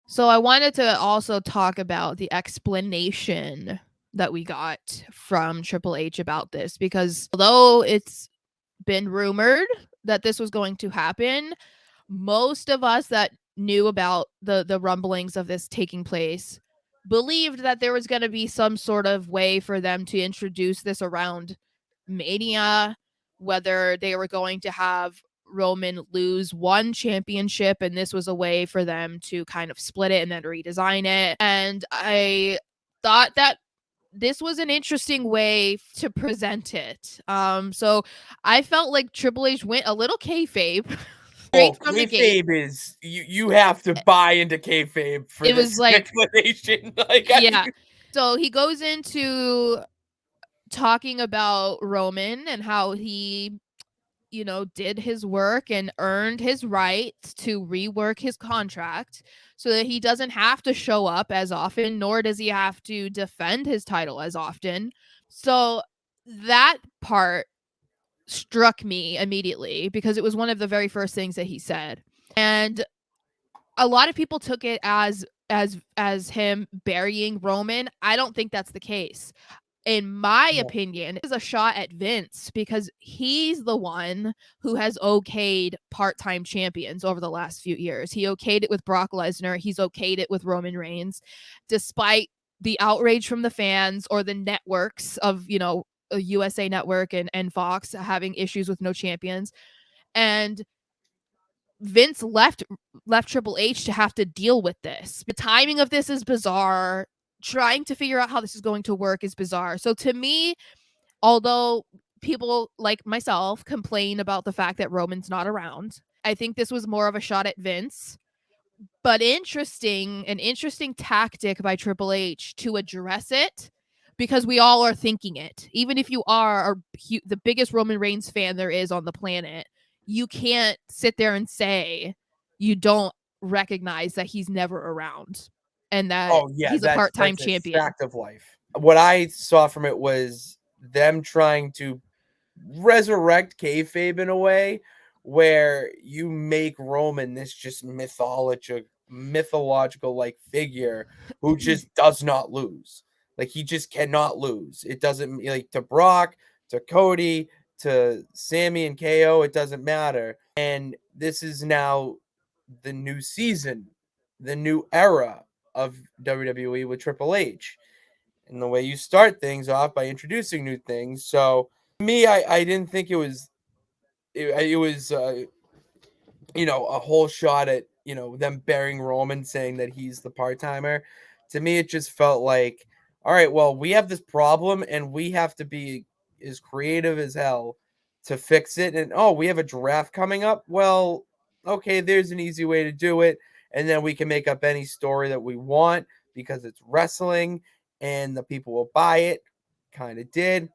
So I wanted to also talk about the explanation that we got from Triple H about this, because although it's been rumored that this was going to happen, most of us that knew about the rumblings of this taking place believed that there was going to be some sort of way for them to introduce this around Mania, whether they were going to have Roman lose one championship and this was a way for them to kind of split it and then redesign it. And I thought that this was an interesting way to present it. So I felt like Triple H went a little kayfabe Oh, straight from the gate. kayfabe is you have to buy into kayfabe for It was this like, explanation. Like, yeah. So he goes into talking about Roman and how he, did his work and earned his right to rework his contract so that he doesn't have to show up as often, nor does he have to defend his title as often. So that part struck me immediately because it was one of the very first things that he said. And a lot of people took it as him burying Roman. I don't think that's the case. In my no. opinion, is a shot at Vince because he's the one who has okayed part-time champions over the last few years. He okayed it with Brock Lesnar. He's okayed it with Roman Reigns, despite the outrage from the fans or the networks of, a USA Network and Fox having issues with no champions. And Vince left Triple H to have to deal with this. The timing of this is bizarre. Trying to figure out how this is going to work is bizarre. So to me, although people like myself complain about the fact that Roman's not around, I think this was more of a shot at Vince. But an interesting tactic by Triple H to address it, because we all are thinking it. Even if you are the biggest Roman Reigns fan there is on the planet, you can't sit there and say you don't recognize that he's never around and that Oh yeah, he's a part-time that's a champion. fact of life. What I saw from it was them trying to resurrect kayfabe in a way where you make Roman this just mythological like figure who just does not lose. Like he just cannot lose. It doesn't like to Brock, to Cody, to Sammy and KO, it doesn't matter. And this is now the new season, the new era of WWE with Triple H. And the way you start things off by introducing new things. So me, I didn't think it was a whole shot at them burying Roman, saying that he's the part timer. To me, it just felt like, all right, well, we have this problem and we have to be as creative as hell to fix it. And oh, we have a draft coming up. Well, okay, there's an easy way to do it, and then we can make up any story that we want because it's wrestling and the people will buy it. Kind of did.